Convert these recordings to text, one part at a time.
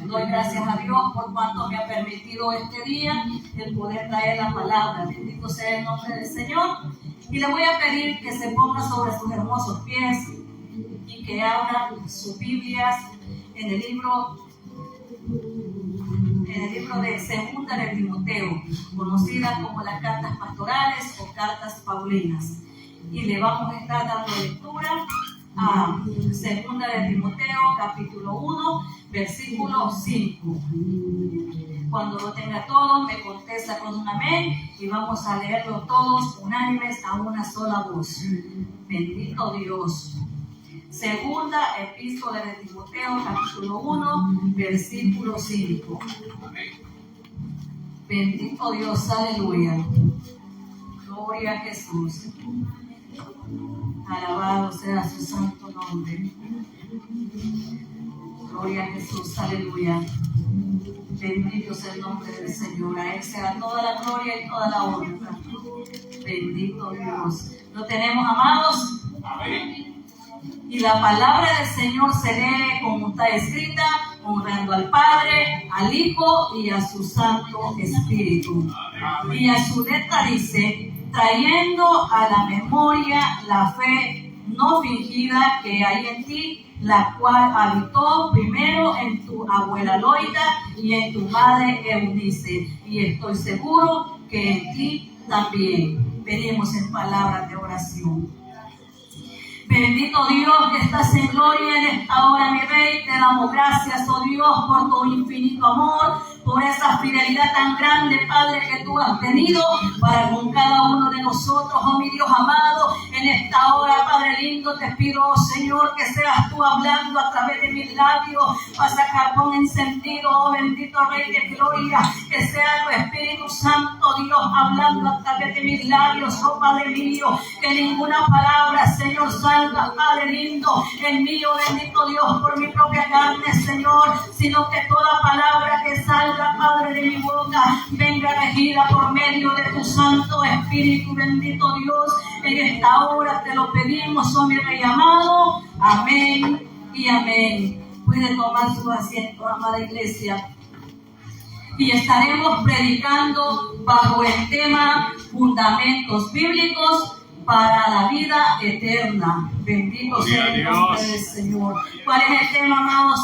Doy gracias a Dios por cuanto me ha permitido este día el poder traer la palabra. Bendito sea el nombre del Señor. Y le voy a pedir que se ponga sobre sus hermosos pies y que abra sus Biblias en el libro de Segunda de Timoteo, conocida como las cartas pastorales o cartas paulinas. Y le vamos a estar dando lectura a Segunda de Timoteo, capítulo 1, versículo 5. Cuando lo tenga todo, me contesta con un amén y vamos a leerlo todos unánimes a una sola voz. Bendito Dios. Segunda epístola de Timoteo, capítulo 1, versículo 5. Bendito Dios, aleluya. Gloria a Jesús. Alabado sea su santo nombre. Gloria a Jesús, aleluya. Bendito sea el nombre del Señor. A Él sea toda la gloria y toda la honra. Bendito Dios. ¿Lo tenemos, amados? Amén. Y la palabra del Señor se lee como está escrita, honrando al Padre, al Hijo y a su Santo Espíritu. Y a su letra dice: trayendo a la memoria la fe no fingida que hay en ti, la cual habitó primero en tu abuela Loida y en tu madre Eunice, y estoy seguro que en ti también. Venimos en palabras de oración. Bendito Dios que estás en gloria en esta hora, mi Rey. Te damos gracias, oh Dios, por tu infinito amor, por esa fidelidad tan grande, Padre, que tú has tenido para con cada uno de nosotros, oh mi Dios amado. En esta hora, Padre lindo, te pido, oh Señor, que seas tú hablando a través de mis labios para sacar con encendido, oh bendito Rey de gloria, que sea tu Espíritu Santo, Dios, hablando a través de mis labios, oh Padre mío, que ninguna palabra, Señor, salga, Padre lindo, en mí, oh bendito Dios, por mi propia carne, Señor, sino que toda palabra que salga, Padre, de mi boca, venga regida por medio de tu Santo Espíritu, bendito Dios. En esta hora te lo pedimos, oh mi Rey amado. Amén y amén. Puede tomar su asiento, amada iglesia. Y estaremos predicando bajo el tema Fundamentos Bíblicos para la vida eterna. Bendito sea el nombre del Señor. ¿Cuál es el tema, amados?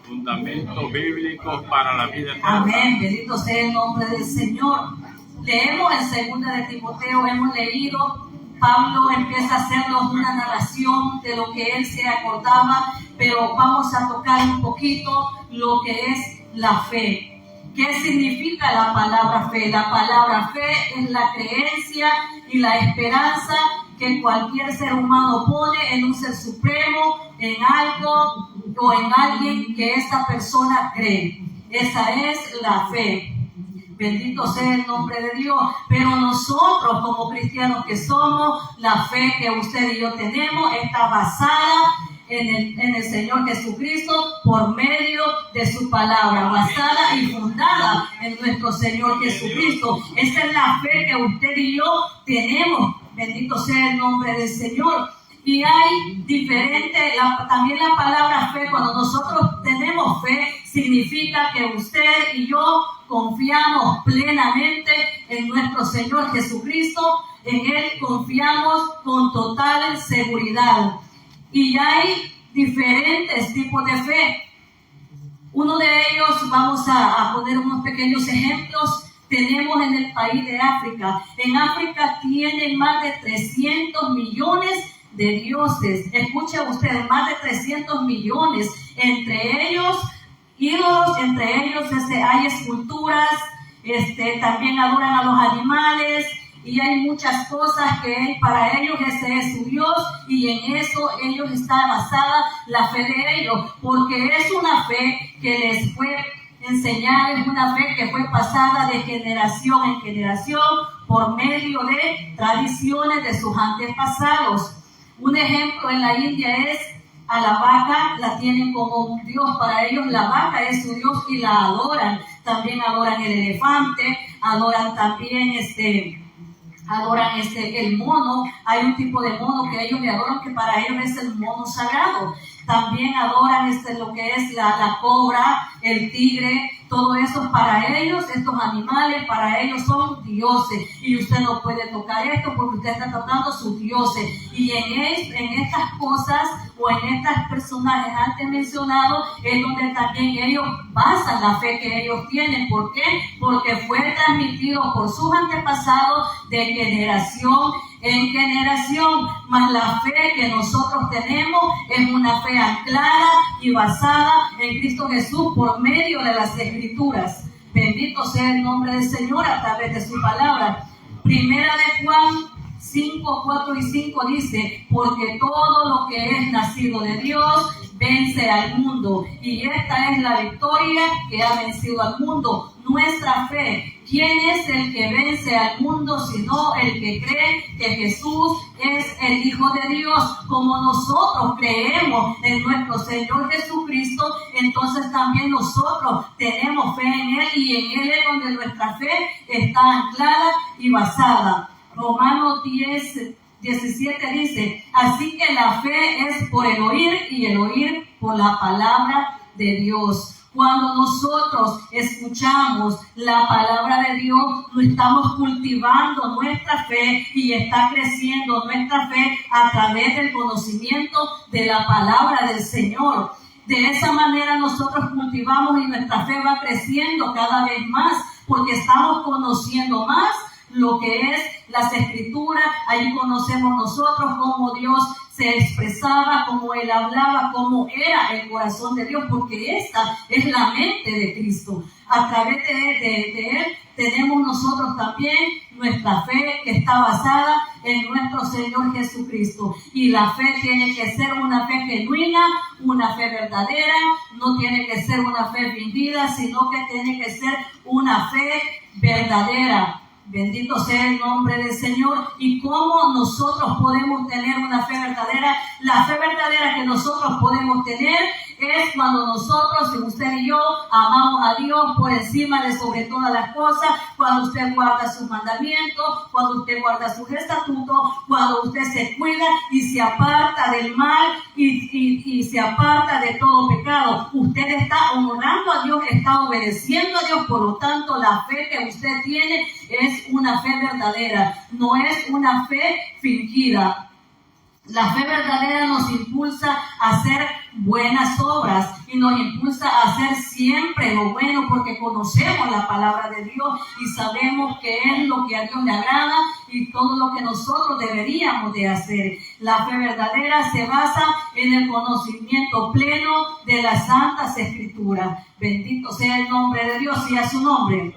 Fundamentos bíblicos para la vida eterna. Amén. Bendito sea el nombre del Señor. Leemos en Segunda de Timoteo, hemos leído. Pablo empieza a hacernos una narración de lo que él se acordaba, pero vamos a tocar un poquito lo que es la fe. ¿Qué significa la palabra fe? La palabra fe es la creencia y la esperanza que cualquier ser humano pone en un ser supremo, en algo o en alguien que esta persona cree. Esa es la fe. Bendito sea el nombre de Dios. Pero nosotros, como cristianos que somos, la fe que usted y yo tenemos está basada en el Señor Jesucristo por medio de su palabra, basada y fundada en nuestro Señor Jesucristo. Esa es la fe que usted y yo tenemos. Bendito sea el nombre del Señor. Y hay diferente, también la palabra fe, cuando nosotros tenemos fe, significa que usted y yo confiamos plenamente en nuestro Señor Jesucristo. En Él confiamos con total seguridad. Y hay diferentes tipos de fe. Uno de ellos, vamos a poner unos pequeños ejemplos. Tenemos en el país de África. En África tienen más de 300 millones de dioses. Escuchen ustedes, más de 300 millones. Entre ellos, ídolos, entre ellos hay esculturas, también adoran a los animales. Y hay muchas cosas que para ellos ese es su Dios, y en eso ellos está basada la fe de ellos, porque es una fe que les fue enseñada, es una fe que fue pasada de generación en generación por medio de tradiciones de sus antepasados. Un ejemplo en la India es a la vaca, la tienen como un Dios. Para ellos la vaca es su Dios y la adoran. También adoran el elefante, adoran también adoran el mono. Hay un tipo de mono que ellos le adoran, que para ellos es el mono sagrado. también adoran lo que es la cobra, el tigre, todo eso para ellos, estos animales, para ellos son dioses. Y usted no puede tocar esto porque usted está tocando sus dioses. Y en estas cosas o en estos personajes antes mencionados es donde también ellos basan la fe que ellos tienen. ¿Por qué? Porque fue transmitido por sus antepasados de generación en generación, mas la fe que nosotros tenemos es una fe anclada y basada en Cristo Jesús por medio de las Escrituras. Bendito sea el nombre del Señor a través de su palabra. Primera de Juan 5, 4 y 5 dice: porque todo lo que es nacido de Dios vence al mundo, y esta es la victoria que ha vencido al mundo, nuestra fe. ¿Quién es el que vence al mundo sino el que cree que Jesús es el Hijo de Dios? Como nosotros creemos en nuestro Señor Jesucristo, entonces también nosotros tenemos fe en Él, y en Él es donde nuestra fe está anclada y basada. Romanos 10, 17 dice: así que la fe es por el oír, y el oír por la palabra de Dios. Cuando nosotros escuchamos la palabra de Dios, no estamos cultivando nuestra fe, y está creciendo nuestra fe a través del conocimiento de la palabra del Señor. De esa manera nosotros cultivamos y nuestra fe va creciendo cada vez más, porque estamos conociendo más lo que es las Escrituras. Ahí conocemos nosotros cómo Dios se expresaba, cómo Él hablaba, cómo era el corazón de Dios, porque esta es la mente de Cristo. A través de Él tenemos nosotros también nuestra fe, que está basada en nuestro Señor Jesucristo. Y la fe tiene que ser una fe genuina, una fe verdadera, no tiene que ser una fe fingida, sino que tiene que ser una fe verdadera. Bendito sea el nombre del Señor. ¿Y cómo nosotros podemos tener una fe verdadera? La fe verdadera que nosotros podemos tener es cuando nosotros, si usted y yo, amamos a Dios por encima de sobre todas las cosas, cuando usted guarda sus mandamientos, cuando usted guarda sus estatutos, cuando usted se cuida y se aparta del mal y se aparta de todo pecado. Usted está honrando a Dios, está obedeciendo a Dios, por lo tanto la fe que usted tiene es una fe verdadera, no es una fe fingida. La fe verdadera nos impulsa a hacer buenas obras y nos impulsa a hacer siempre lo bueno, porque conocemos la palabra de Dios y sabemos que es lo que a Dios le agrada y todo lo que nosotros deberíamos de hacer. La fe verdadera se basa en el conocimiento pleno de las santas Escrituras. Bendito sea el nombre de Dios y a su nombre.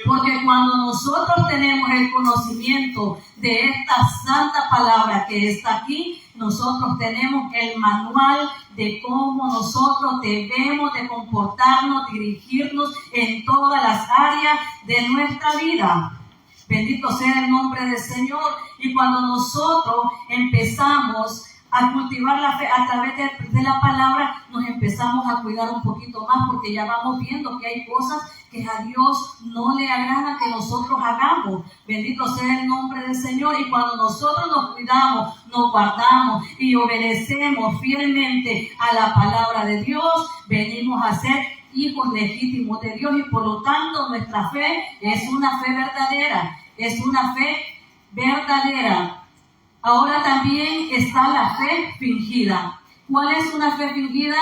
Porque cuando nosotros tenemos el conocimiento de esta santa palabra que está aquí, nosotros tenemos el manual de cómo nosotros debemos de comportarnos, dirigirnos en todas las áreas de nuestra vida. Bendito sea el nombre del Señor. Y cuando nosotros empezamos a cultivar la fe a través de la palabra, nos empezamos a cuidar un poquito más, porque ya vamos viendo que hay cosas que a Dios no le agrada que nosotros hagamos. Bendito sea el nombre del Señor. Y cuando nosotros nos cuidamos, nos guardamos y obedecemos fielmente a la palabra de Dios, venimos a ser hijos legítimos de Dios, y por lo tanto nuestra fe es una fe verdadera. Es una fe verdadera. Ahora también está la fe fingida. ¿Cuál es una fe fingida?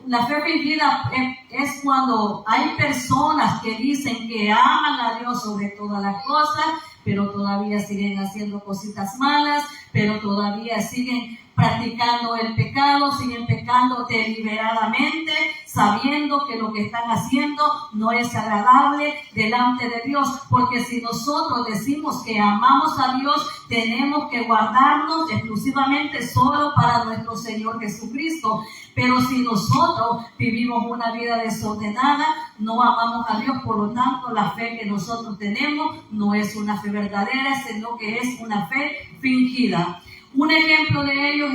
La fe fingida es cuando hay personas que dicen que aman a Dios sobre todas las cosas, pero todavía siguen haciendo cositas malas, pero todavía siguen practicando el pecado, siguen pecando deliberadamente, sabiendo que lo que están haciendo no es agradable delante de Dios. Porque si nosotros decimos que amamos a Dios, tenemos que guardarnos exclusivamente solo para nuestro Señor Jesucristo. Pero si nosotros vivimos una vida desordenada, no amamos a Dios, por lo tanto la fe que nosotros tenemos no es una fe verdadera, sino que es una fe fingida. Un ejemplo de ellos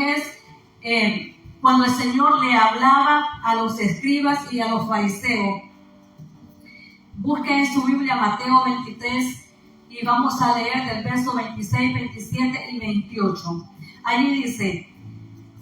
es cuando el Señor le hablaba a los escribas y a los fariseos. Busquen en su Biblia Mateo 23 y vamos a leer del verso 26, 27 y 28. Allí dice: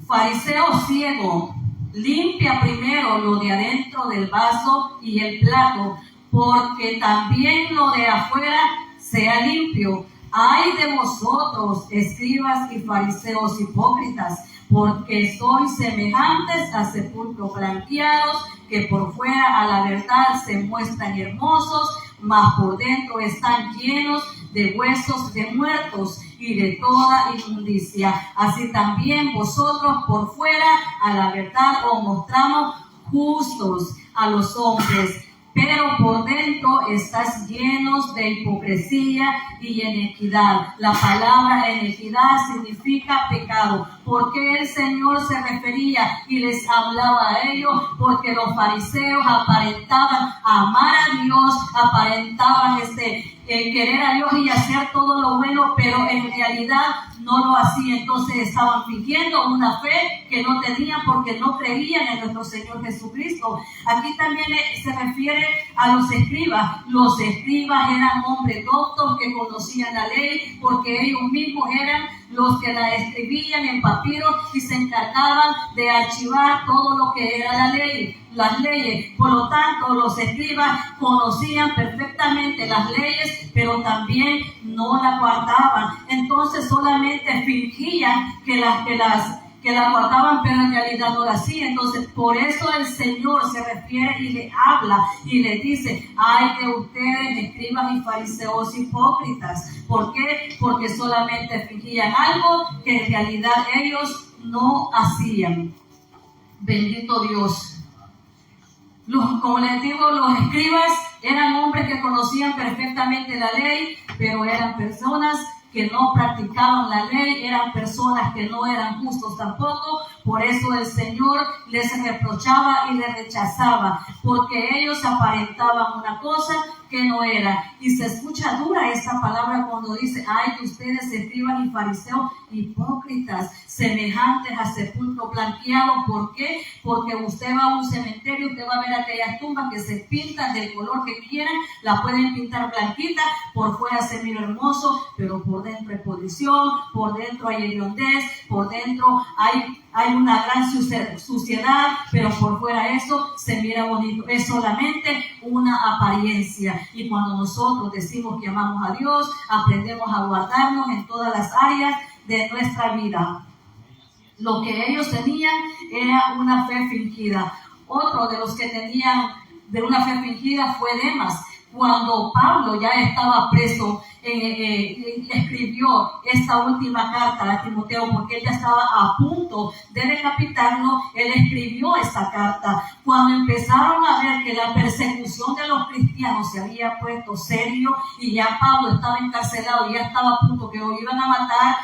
Fariseo ciego, limpia primero lo de adentro del vaso y el plato, porque también lo de afuera sea limpio. Ay de vosotros, escribas y fariseos hipócritas, porque sois semejantes a sepulcros blanqueados, que por fuera a la verdad se muestran hermosos, mas por dentro están llenos de huesos de muertos y de toda inmundicia. Así también vosotros por fuera a la verdad os mostramos justos a los hombres, pero por dentro estás llenos de hipocresía y iniquidad. La palabra iniquidad significa pecado. ¿Por qué el Señor se refería y les hablaba a ellos? Porque los fariseos aparentaban amar a Dios, aparentaban querer a Dios y hacer todo lo bueno, pero en realidad no lo hacían. Entonces estaban fingiendo una fe que no tenían porque no creían en nuestro Señor Jesucristo. Aquí también se refiere a los escribas. Los escribas eran hombres doctos que conocían la ley, porque ellos mismos eran los que la escribían en papiros y se encargaban de archivar todo lo que era la ley, las leyes. Por lo tanto, los escribas conocían perfectamente las leyes, pero también no las guardaban. Entonces solamente fingían que la guardaban, pero en realidad no la hacían. Entonces por eso el Señor se refiere y le habla y le dice: ay de ustedes, escribas y fariseos hipócritas. ¿Por qué? Porque solamente fingían algo que en realidad ellos no hacían. Bendito Dios. Como les digo, los escribas eran hombres que conocían perfectamente la ley, pero eran personas que no practicaban la ley, eran personas que no eran justos tampoco. Por eso el Señor les reprochaba y les rechazaba, porque ellos aparentaban una cosa que no era. Y se escucha dura esta palabra cuando dice: ay de ustedes, escribas y fariseos hipócritas, semejantes a sepulcro blanqueado. ¿Por qué? Porque usted va a un cementerio, usted va a ver aquellas tumbas que se pintan del color que quieran, la pueden pintar blanquita, por fuera se mira hermoso, pero por dentro hay pudrición, por dentro hay hediondez, por dentro hay una gran suciedad, pero por fuera eso se mira bonito. Es solamente una apariencia. Y cuando nosotros decimos que amamos a Dios, aprendemos a guardarnos en todas las áreas de nuestra vida. Lo que ellos tenían era una fe fingida. Otro de los que tenían de una fe fingida fue Demas. Cuando Pablo ya estaba preso, escribió esta última carta a Timoteo, porque él ya estaba a punto de decapitarlo. Él escribió esta carta. Cuando empezaron a ver que la persecución de los cristianos se había puesto serio y ya Pablo estaba encarcelado y ya estaba a punto que lo iban a matar,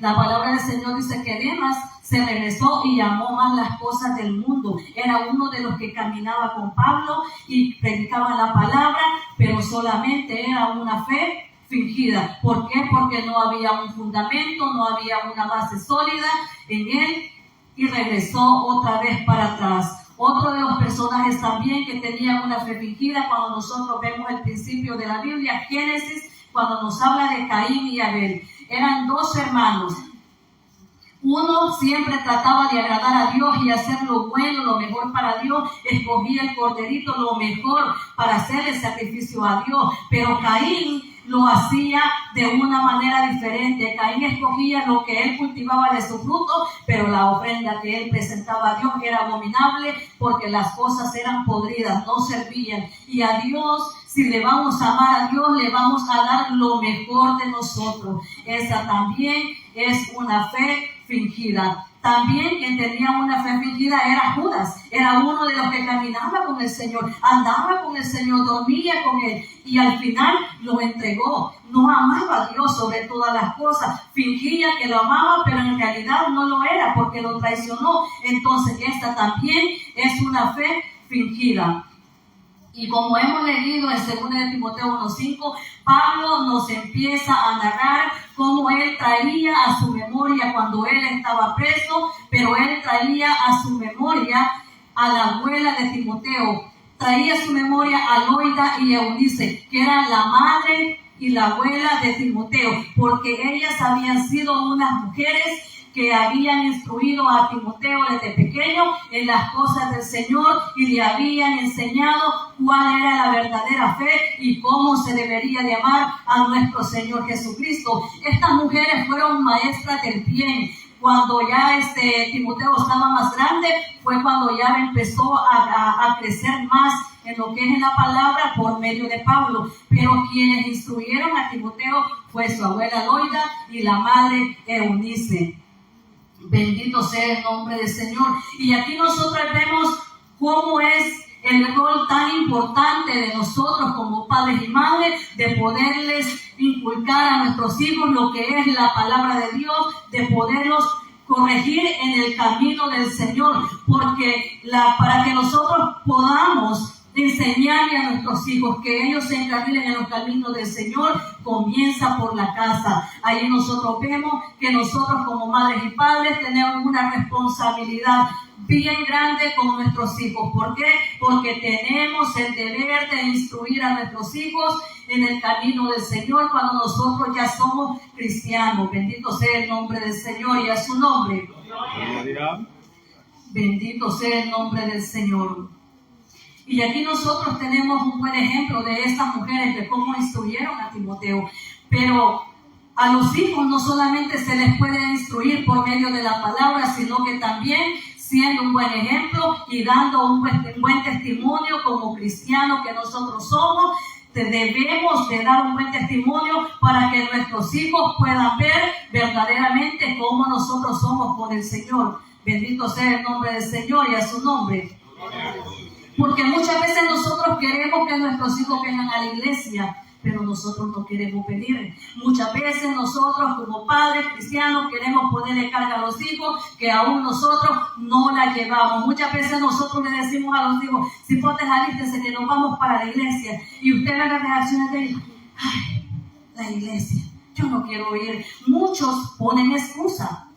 la palabra del Señor dice que Demas se regresó y amó más las cosas del mundo. Era uno de los que caminaba con Pablo y predicaba la palabra, pero solamente era una fe fingida. ¿Por qué? Porque no había un fundamento, no había una base sólida en él, y regresó otra vez para atrás. Otro de los personajes también que tenían una fe fingida, cuando nosotros vemos el principio de la Biblia, Génesis, cuando nos habla de Caín y Abel. Eran dos hermanos. Uno siempre trataba de agradar a Dios y hacer lo bueno, lo mejor para Dios. Escogía el corderito, lo mejor para hacer el sacrificio a Dios. Pero Caín lo hacía de una manera diferente. Caín escogía lo que él cultivaba de su fruto, pero la ofrenda que él presentaba a Dios era abominable, porque las cosas eran podridas, no servían. Y a Dios, si le vamos a amar a Dios, le vamos a dar lo mejor de nosotros. Esa también es una fe fingida. También quien tenía una fe fingida era Judas. Era uno de los que caminaba con el Señor, andaba con el Señor, dormía con él, y al final lo entregó. No amaba a Dios sobre todas las cosas. Fingía que lo amaba, pero en realidad no lo era, porque lo traicionó. Entonces esta también es una fe fingida. Y como hemos leído en 2 de Timoteo 1:5, Pablo nos empieza a narrar cómo él traía a su memoria cuando él estaba preso, pero él traía a su memoria a la abuela de Timoteo. Traía a su memoria a Loida y Eunice, que eran la madre y la abuela de Timoteo, porque ellas habían sido unas mujeres que habían instruido a Timoteo desde pequeño en las cosas del Señor y le habían enseñado cuál era la verdadera fe y cómo se debería de amar a nuestro Señor Jesucristo. Estas mujeres fueron maestras del bien. Cuando ya Timoteo estaba más grande, fue cuando ya empezó a crecer más en lo que es en la palabra por medio de Pablo. Pero quienes instruyeron a Timoteo fue su abuela Loida y la madre Eunice. Bendito sea el nombre del Señor. Y aquí nosotros vemos cómo es el rol tan importante de nosotros como padres y madres, de poderles inculcar a nuestros hijos lo que es la palabra de Dios, de poderlos corregir en el camino del Señor, porque para que nosotros podamos enseñarle a nuestros hijos que ellos se encarrilen en los caminos del Señor, comienza por la casa. Ahí nosotros vemos que nosotros como madres y padres tenemos una responsabilidad bien grande con nuestros hijos. ¿Por qué? Porque tenemos el deber de instruir a nuestros hijos en el camino del Señor cuando nosotros ya somos cristianos. Bendito sea el nombre del Señor y a su nombre. Bendito sea el nombre del Señor. Y aquí nosotros tenemos un buen ejemplo de estas mujeres, de cómo instruyeron a Timoteo. Pero a los hijos no solamente se les puede instruir por medio de la palabra, sino que también siendo un buen ejemplo y dando un buen testimonio como cristianos que nosotros somos. Debemos de dar un buen testimonio para que nuestros hijos puedan ver verdaderamente cómo nosotros somos con el Señor. Bendito sea el nombre del Señor y a su nombre. Porque muchas veces nosotros queremos que nuestros hijos vengan a la iglesia, pero nosotros no queremos venir. Muchas veces nosotros como padres cristianos queremos ponerle carga a los hijos que aún nosotros no la llevamos. Muchas veces nosotros le decimos a los hijos, si potes alístense que nos vamos para la iglesia, y usted ve las reacciones de ellos, ay, la iglesia, yo no quiero ir. Muchos ponen excusa.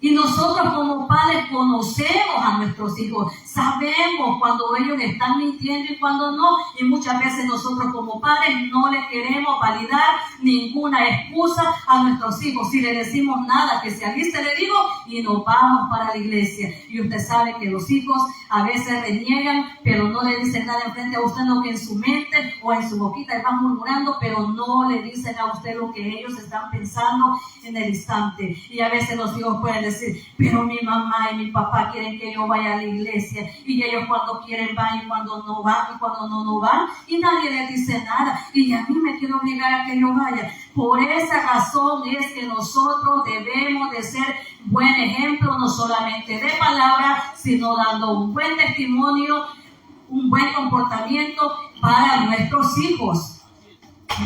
Y nosotros como padres conocemos a nuestros hijos, sabemos cuando ellos están mintiendo y cuando no, y muchas veces nosotros como padres no les queremos validar ninguna excusa a nuestros hijos. Si le decimos nada, que se aliste, le digo, y nos vamos para la iglesia. Y usted sabe que los hijos a veces reniegan, pero no le dicen nada enfrente a usted, lo que en su mente o en su boquita van murmurando, pero no le dicen a usted lo que ellos están pensando en el instante. Y a veces los hijos pueden decir, pero mi mamá y mi papá quieren que yo vaya a la iglesia, y ellos cuando quieren van y cuando no van, y cuando no van, y nadie les dice nada, y a mí me quiere obligar a que yo vaya. Por esa razón es que nosotros debemos de ser buen ejemplo, no solamente de palabra, sino dando un buen testimonio, un buen comportamiento para nuestros hijos.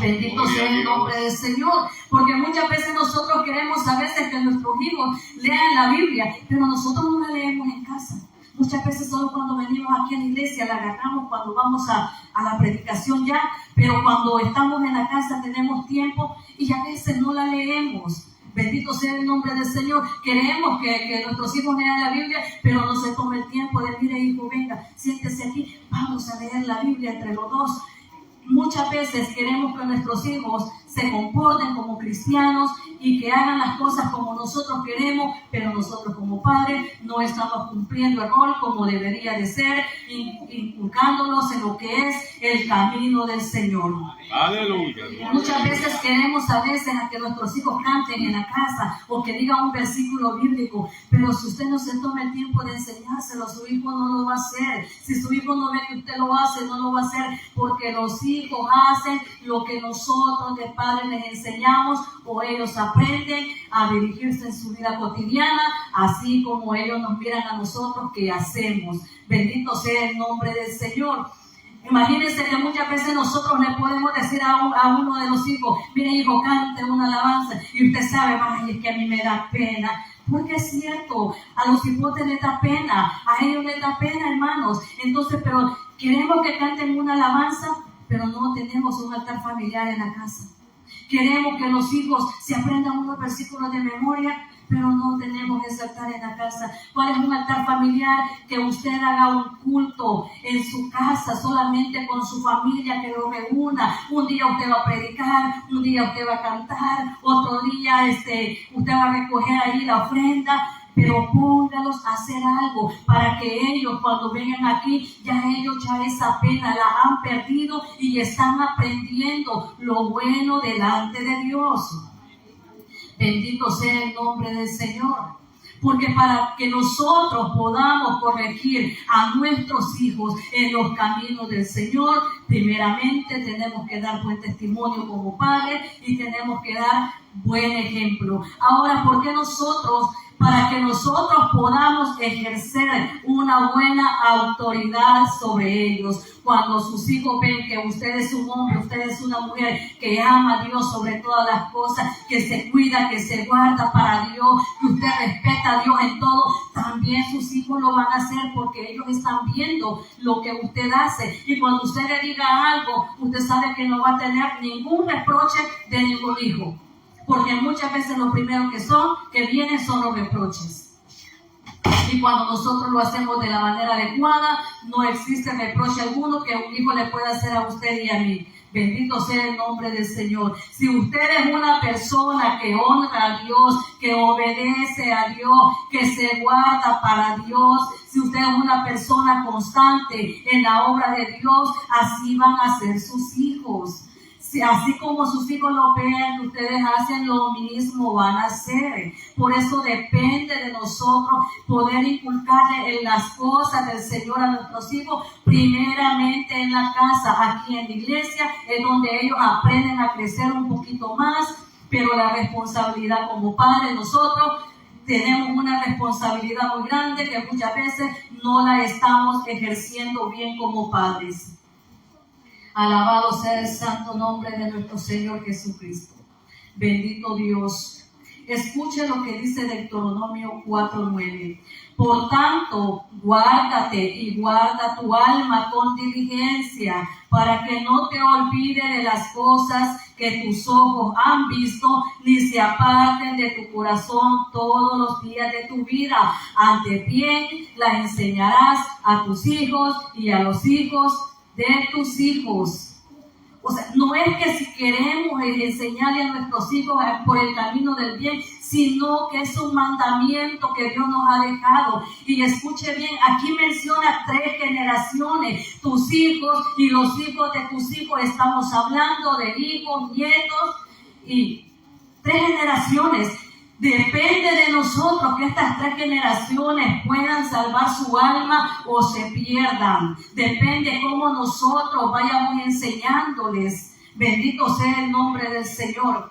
Bendito sea el nombre del Señor, porque muchas veces nosotros queremos a veces que nuestros hijos lean la Biblia, pero nosotros no la leemos en casa. Muchas veces solo cuando venimos aquí a la iglesia la agarramos cuando vamos a la predicación ya, pero cuando estamos en la casa tenemos tiempo y a veces no la leemos. Bendito sea el nombre del Señor. Queremos que nuestros hijos lean la Biblia, pero no se tome el tiempo de, mire hijo, venga, siéntese aquí, vamos a leer la Biblia entre los dos. Muchas veces queremos que nuestros hijos se comporten como cristianos y que hagan las cosas como nosotros queremos, pero nosotros como padres no estamos cumpliendo el rol como debería de ser, inculcándolos en lo que es el camino del Señor. Aleluya. Muchas veces queremos a veces a que nuestros hijos canten en la casa o que digan un versículo bíblico, pero si usted no se toma el tiempo de enseñárselo, su hijo no lo va a hacer. Si su hijo no ve que usted lo hace, no lo va a hacer, porque los hijos hacen lo que nosotros de padres les enseñamos, o ellos aprenden a dirigirse en su vida cotidiana, así como ellos nos miran a nosotros que hacemos. Bendito sea el nombre del Señor. Imagínense que muchas veces nosotros le podemos decir a uno de los hijos, mire hijo, cante una alabanza, y usted sabe, ay, es que a mí me da pena. Porque es cierto, a los hipotes les da pena, a ellos les da pena, hermanos. Entonces, pero queremos que canten una alabanza, pero no tenemos un altar familiar en la casa. Queremos que los hijos se aprendan unos versículos de memoria, pero no tenemos ese altar en la casa. ¿Cuál es un altar familiar? Que usted haga un culto en su casa, solamente con su familia, que lo reúna. Un día usted va a predicar, un día usted va a cantar, otro día usted va a recoger ahí la ofrenda. Pero póngalos a hacer algo para que ellos, cuando vengan aquí, ellos esa pena la han perdido y están aprendiendo lo bueno delante de Dios. Bendito sea el nombre del Señor. Porque para que nosotros podamos corregir a nuestros hijos en los caminos del Señor, primeramente tenemos que dar buen testimonio como padres y tenemos que dar buen ejemplo. Ahora, ¿por qué nosotros? Para que nosotros podamos ejercer una buena autoridad sobre ellos. Cuando sus hijos ven que usted es un hombre, usted es una mujer que ama a Dios sobre todas las cosas, que se cuida, que se guarda para Dios, que usted respeta a Dios en todo, también sus hijos lo van a hacer porque ellos están viendo lo que usted hace. Y cuando usted le diga algo, usted sabe que no va a tener ningún reproche de ningún hijo. Porque muchas veces lo primero que vienen son los reproches. Y cuando nosotros lo hacemos de la manera adecuada, no existe reproche alguno que un hijo le pueda hacer a usted y a mí. Bendito sea el nombre del Señor. Si usted es una persona que honra a Dios, que obedece a Dios, que se guarda para Dios, si usted es una persona constante en la obra de Dios, así van a ser sus hijos. Así como sus hijos lo ven, ustedes hacen lo mismo, van a hacer. Por eso depende de nosotros poder inculcarle en las cosas del Señor a nuestros hijos, primeramente en la casa. Aquí en la iglesia es donde ellos aprenden a crecer un poquito más, pero la responsabilidad como padres, nosotros tenemos una responsabilidad muy grande que muchas veces no la estamos ejerciendo bien como padres. Alabado sea el santo nombre de nuestro Señor Jesucristo. Bendito Dios. Escuche lo que dice Deuteronomio 4:9. Por tanto, guárdate y guarda tu alma con diligencia, para que no te olvides de las cosas que tus ojos han visto, ni se aparten de tu corazón todos los días de tu vida. Antes bien, las enseñarás a tus hijos y a los hijos de tus hijos. O sea, no es que si queremos enseñarle a nuestros hijos por el camino del bien, sino que es un mandamiento que Dios nos ha dejado. Y escuche bien, aquí menciona 3 generaciones, tus hijos y los hijos de tus hijos. Estamos hablando de hijos, nietos y 3 generaciones. Depende de nosotros que estas 3 generaciones puedan salvar su alma o se pierdan. Depende cómo nosotros vayamos enseñándoles. Bendito sea el nombre del Señor.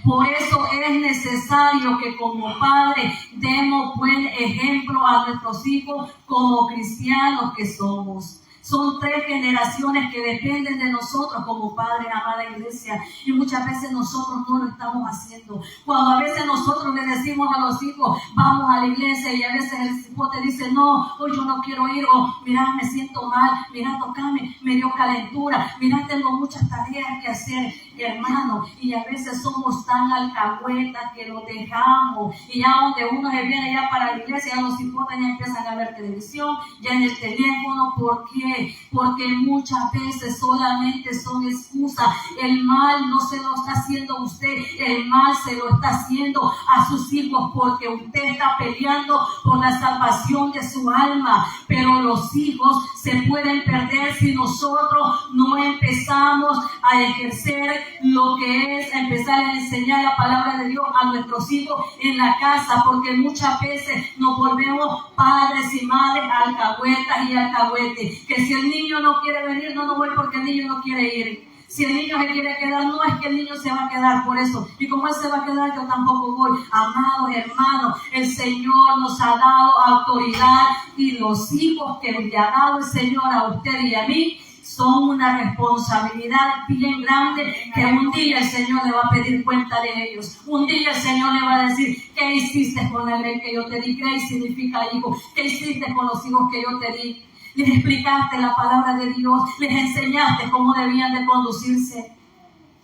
Por eso es necesario que como padres demos buen ejemplo a nuestros hijos como cristianos que somos. Son 3 generaciones que dependen de nosotros como padres, amada iglesia. Y muchas veces nosotros no lo estamos haciendo. Cuando a veces nosotros le decimos a los hijos, vamos a la iglesia, y a veces el hijo te dice, no, hoy yo no quiero ir, o mira, me siento mal, mira, tocame, me dio calentura, mira, tengo muchas tareas que hacer, hermano. Y a veces somos tan alcahuetas que lo dejamos. Y ya donde uno se viene ya para la iglesia, ya los hijos ya empiezan a ver televisión, ya en el teléfono. ¿Por qué? Porque muchas veces solamente son excusas. El mal no se lo está haciendo usted, el mal se lo está haciendo a sus hijos, porque usted está peleando por la salvación de su alma. Pero los hijos se pueden perder si nosotros no empezamos a ejercer lo que es empezar a enseñar la palabra de Dios a nuestros hijos en la casa, porque muchas veces nos volvemos padres y madres alcahuetas y alcahuetes, que si el niño no quiere venir, no voy porque el niño no quiere ir. Si el niño se quiere quedar, no es que el niño se va a quedar por eso. Y como él se va a quedar, yo tampoco voy. Amados hermanos, el Señor nos ha dado autoridad, y los hijos que le ha dado el Señor a usted y a mí son una responsabilidad bien grande, que un día el Señor le va a pedir cuenta de ellos. Un día el Señor le va a decir, ¿qué hiciste con la ley que yo te di? ¿Qué significa hijo? ¿Qué hiciste con los hijos que yo te di? Les explicaste la palabra de Dios, les enseñaste cómo debían de conducirse.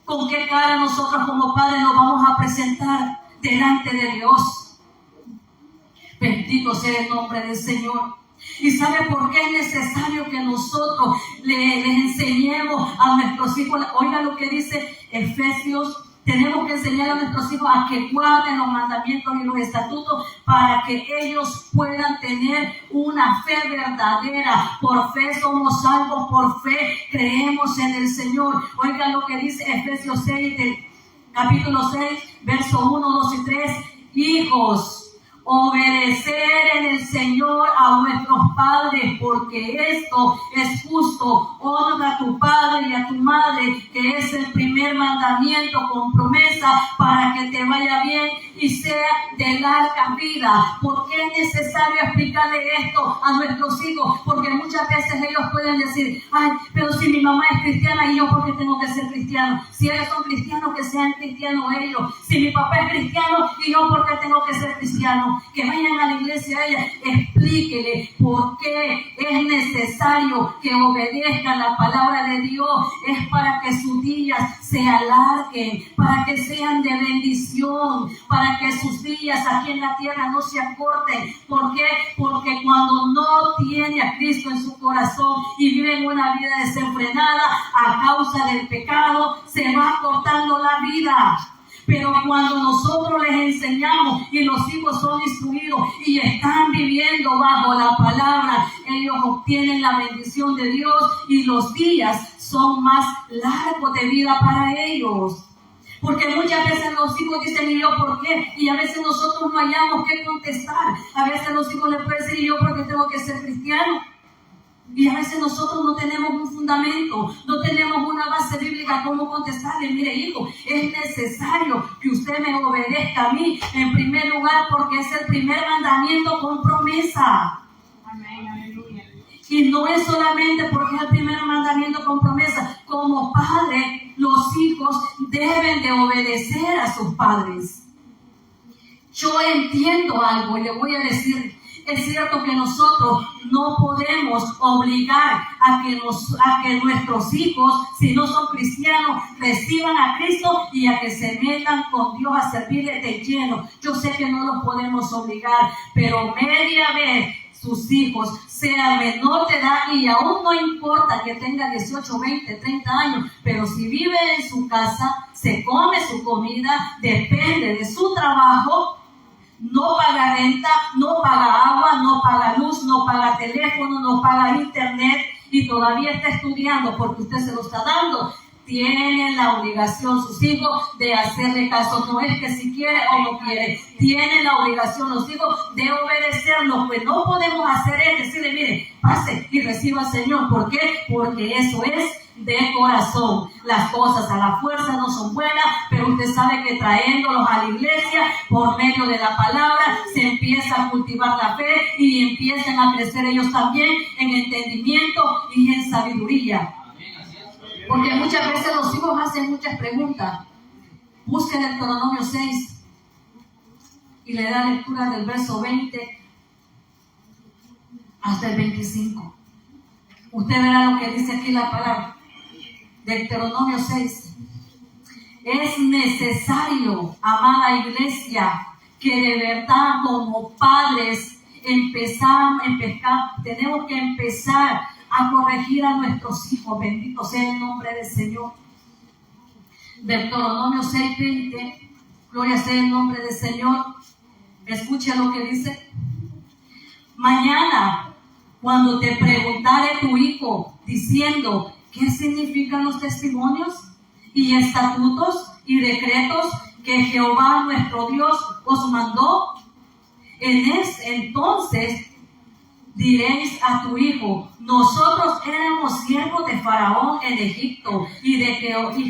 ¿Con qué cara nosotros como padres nos vamos a presentar delante de Dios. Bendito sea el nombre del Señor. ¿Y sabe por qué es necesario que nosotros les enseñemos a nuestros hijos? Oiga lo que dice Efesios. Tenemos que enseñar a nuestros hijos a que guarden los mandamientos y los estatutos para que ellos puedan tener una fe verdadera. Por fe somos salvos, por fe creemos en el Señor. Oiga lo que dice Efesios 6, del capítulo 6, versos 1, 2 y 3. Hijos, obedecer en el Señor a vuestros padres, porque esto es justo. Honra a tu padre y a tu madre, que es el primer mandamiento con promesa para que te vaya bien y sea de larga vida. ¿Por qué es necesario explicarle esto a nuestros hijos? Porque muchas veces ellos pueden decir: ay, pero si mi mamá es cristiana, ¿y yo por qué tengo que ser cristiano? Si ellos son cristianos, que sean cristianos ellos. Si mi papá es cristiano, ¿y yo por qué tengo que ser cristiano? Que vayan a la iglesia a ella, explíquele por qué es necesario que obedezcan la palabra de Dios. Es para que sus días se alarguen, para que sean de bendición, para que sus días aquí en la tierra no se acorten. ¿Por qué? Porque cuando no tiene a Cristo en su corazón y vive en una vida desenfrenada a causa del pecado, se va acortando la vida. Pero cuando nosotros les enseñamos y los hijos son instruidos y están viviendo bajo la palabra, ellos obtienen la bendición de Dios y los días son más largos de vida para ellos. Porque muchas veces los hijos dicen: ¿y yo por qué? Y a veces nosotros no hallamos qué contestar. A veces los hijos les pueden decir: ¿y yo por qué tengo que ser cristiano? Y a veces nosotros no tenemos un fundamento, no tenemos una base bíblica como contestarle: mire, hijo, es necesario que usted me obedezca a mí en primer lugar, porque es el primer mandamiento con promesa. Amén, aleluya. Y no es solamente porque es el primer mandamiento con promesa. Como padre, los hijos deben de obedecer a sus padres. Yo entiendo algo y le voy a decir: es cierto que nosotros no podemos obligar a que nuestros hijos, si no son cristianos, reciban a Cristo y a que se metan con Dios a servirle de lleno. Yo sé que no los podemos obligar, pero media vez sus hijos sean menor de edad, y aún no importa que tenga 18, 20, 30 años, pero si vive en su casa, se come su comida, depende de su trabajo, no paga renta, no paga agua, no paga luz, no paga teléfono, no paga internet, y todavía está estudiando porque usted se lo está dando, tienen la obligación sus hijos de hacerle caso. No es que si quiere o no quiere, tienen la obligación los hijos de obedecerlo. Pues no podemos hacer es decirle: mire, pase y reciba al Señor. ¿Por qué? Porque eso es de corazón. Las cosas a la fuerza no son buenas, pero usted sabe que trayéndolos a la iglesia por medio de la palabra se empieza a cultivar la fe y empiezan a crecer ellos también en entendimiento y en sabiduría. Porque muchas veces los hijos hacen muchas preguntas. Busquen el Deuteronomio 6 y le da lectura del verso 20 hasta el 25. Usted verá lo que dice aquí la palabra. Deuteronomio 6. Es necesario, amada iglesia, que de verdad como padres tenemos que empezar a corregir a nuestros hijos. Bendito sea el nombre del Señor. Deuteronomio 6:20. Gloria sea el nombre del Señor. Escucha lo que dice: mañana, cuando te preguntare tu hijo diciendo: ¿qué significan los testimonios y estatutos y decretos que Jehová nuestro Dios os mandó? Entonces diréis a tu hijo: nosotros éramos siervos de Faraón en Egipto, y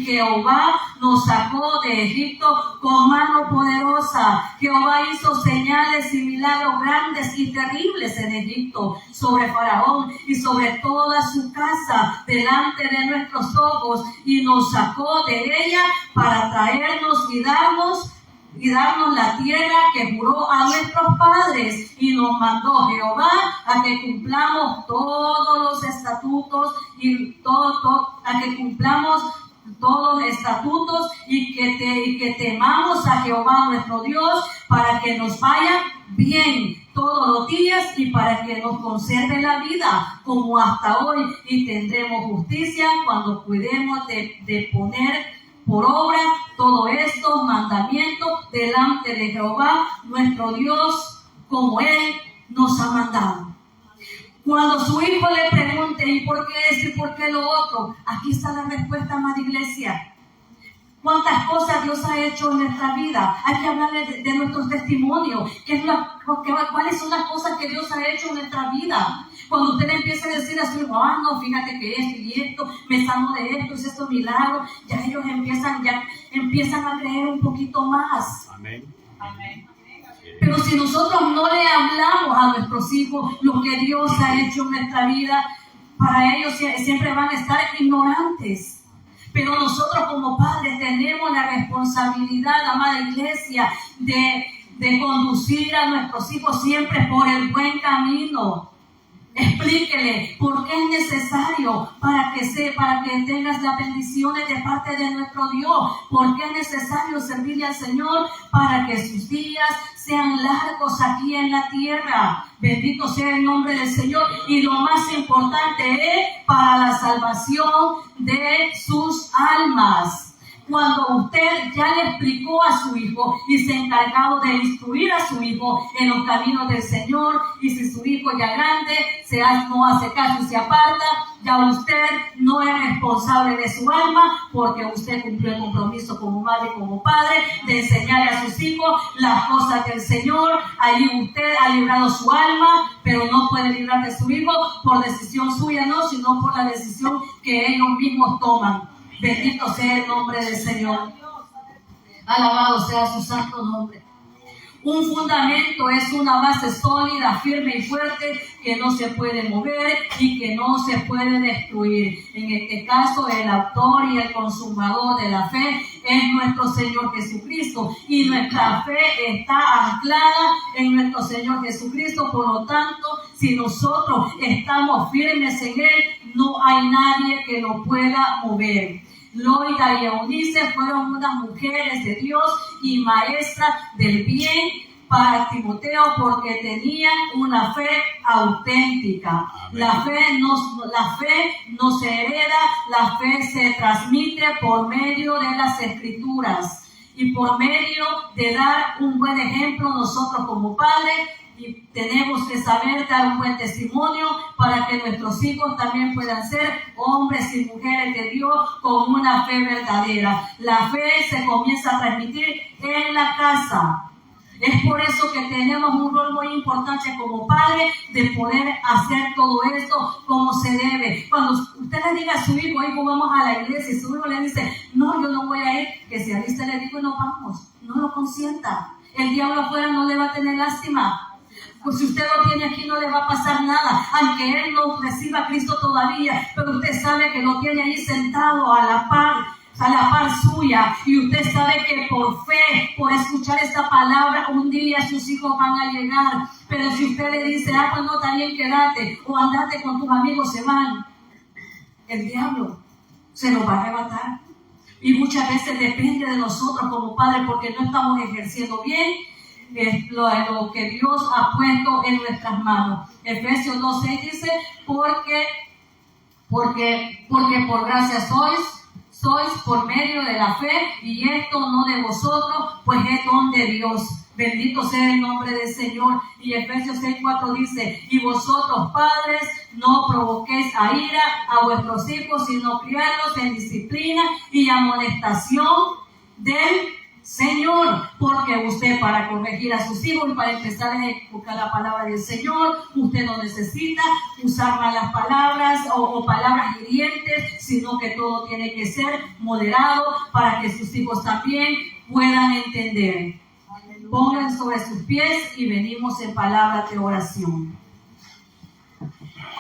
Jehová nos sacó de Egipto con mano poderosa. Jehová hizo señales y milagros grandes y terribles en Egipto, sobre Faraón y sobre toda su casa, delante de nuestros ojos, y nos sacó de ella para traernos y darnos la tierra que juró a nuestros padres, y nos mandó Jehová a que cumplamos todos los estatutos y que que temamos a Jehová nuestro Dios para que nos vaya bien todos los días y para que nos conserve la vida como hasta hoy, y tendremos justicia cuando cuidemos de poner por obra todos estos mandamientos delante de Jehová nuestro Dios, como Él nos ha mandado. Cuando su hijo le pregunte, ¿y por qué esto y por qué lo otro? Aquí está la respuesta, amada iglesia. ¿Cuántas cosas Dios ha hecho en nuestra vida? Hay que hablar de nuestros testimonios. ¿Cuáles son las cosas que Dios ha hecho en nuestra vida? Cuando usted empieza a decir a su hijo, no, fíjate que esto y esto, me sanó de esto, es esto milagro, ya ellos empiezan a creer un poquito más. Amén. Amén. Pero si nosotros no le hablamos a nuestros hijos lo que Dios ha hecho en nuestra vida, para ellos siempre van a estar ignorantes. Pero nosotros como padres tenemos la responsabilidad, amada iglesia, de conducir a nuestros hijos siempre por el buen camino. Explíquele por qué es necesario para que tengas las bendiciones de parte de nuestro Dios. Por qué es necesario servirle al Señor para que sus días sean largos aquí en la tierra. Bendito sea el nombre del Señor. Y lo más importante es para la salvación de sus almas. Cuando usted ya le explicó a su hijo y se ha encargado de instruir a su hijo en los caminos del Señor, y si su hijo ya grande no hace caso y se aparta, ya usted no es responsable de su alma, porque usted cumplió el compromiso como madre y como padre de enseñarle a sus hijos las cosas del Señor. Allí usted ha librado su alma, pero no puede librar de su hijo por decisión suya, no, sino por la decisión que ellos mismos toman. Bendito sea el nombre del Señor. Alabado sea su santo nombre. Un fundamento es una base sólida, firme y fuerte que no se puede mover y que no se puede destruir. En este caso, el autor y el consumador de la fe es nuestro Señor Jesucristo, y nuestra fe está anclada en nuestro Señor Jesucristo. Por lo tanto, si nosotros estamos firmes en Él, no hay nadie que lo pueda mover. Loida y Eunice fueron unas mujeres de Dios y maestras del bien para Timoteo, porque tenían una fe auténtica. La fe no se hereda, la fe se transmite por medio de las Escrituras y por medio de dar un buen ejemplo nosotros como padres. Y tenemos que saber dar un buen testimonio para que nuestros hijos también puedan ser hombres y mujeres de Dios con una fe verdadera. La fe se comienza a transmitir en la casa. Es por eso que tenemos un rol muy importante como padres de poder hacer todo esto como se debe. Cuando usted le diga a su hijo, vamos a la iglesia, y su hijo le dice, no, yo no voy a ir, que si a usted le digo, no vamos, no lo consienta. El diablo afuera no le va a tener lástima. Pues si usted lo tiene aquí no le va a pasar nada, aunque él no reciba a Cristo todavía, pero usted sabe que lo tiene ahí sentado a la par suya, y usted sabe que por fe, por escuchar esta palabra, un día sus hijos van a llegar. Pero si usted le dice, pues no, está bien, quédate, o andate con tus amigos, se van, el diablo se los va a arrebatar. Y muchas veces depende de nosotros como padres, porque no estamos ejerciendo bien lo que Dios ha puesto en nuestras manos. Efesios 2:6 dice, porque por gracia sois por medio de la fe, y esto no de vosotros, pues es don de Dios. Bendito sea el nombre del Señor. Y Efesios 6:4 dice, y vosotros padres no provoquéis a ira a vuestros hijos, sino criadlos en disciplina y amonestación del Señor, porque usted, para corregir a sus hijos y para empezar a ejecutar la palabra del Señor, usted no necesita usar malas palabras o palabras hirientes, sino que todo tiene que ser moderado para que sus hijos también puedan entender. Pongan sobre sus pies y venimos en palabra de oración.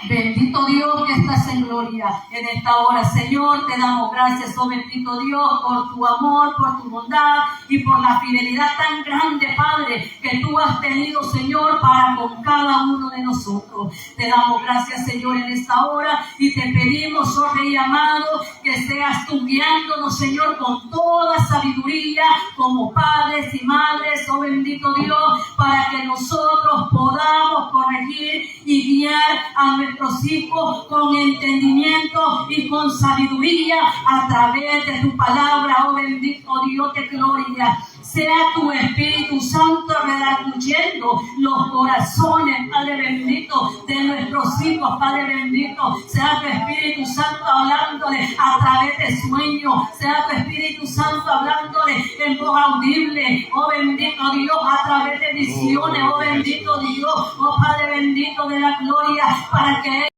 Bendito Dios que estás en gloria. gloria. En esta hora, Señor, te damos gracias, oh bendito Dios, por tu amor, por tu bondad y por la fidelidad tan grande, Padre, que tú has tenido, Señor, para con cada uno de nosotros. Te damos gracias, Señor, en esta hora y te pedimos, oh Rey amado, que seas tú guiándonos, Señor, con toda sabiduría, como padres y madres, oh bendito Dios, para que nosotros podamos corregir y guiar a nuestros hijos con entendimiento y con sabiduría a través de tu palabra, oh bendito Dios de gloria. Sea tu Espíritu Santo redarguyendo los corazones, Padre bendito, de nuestros hijos, Padre bendito. Sea tu Espíritu Santo hablándole a través de sueños. Sea tu Espíritu Santo hablándole en voz audible, oh bendito Dios, a través de visiones, oh bendito Dios, oh Padre bendito de la gloria, para que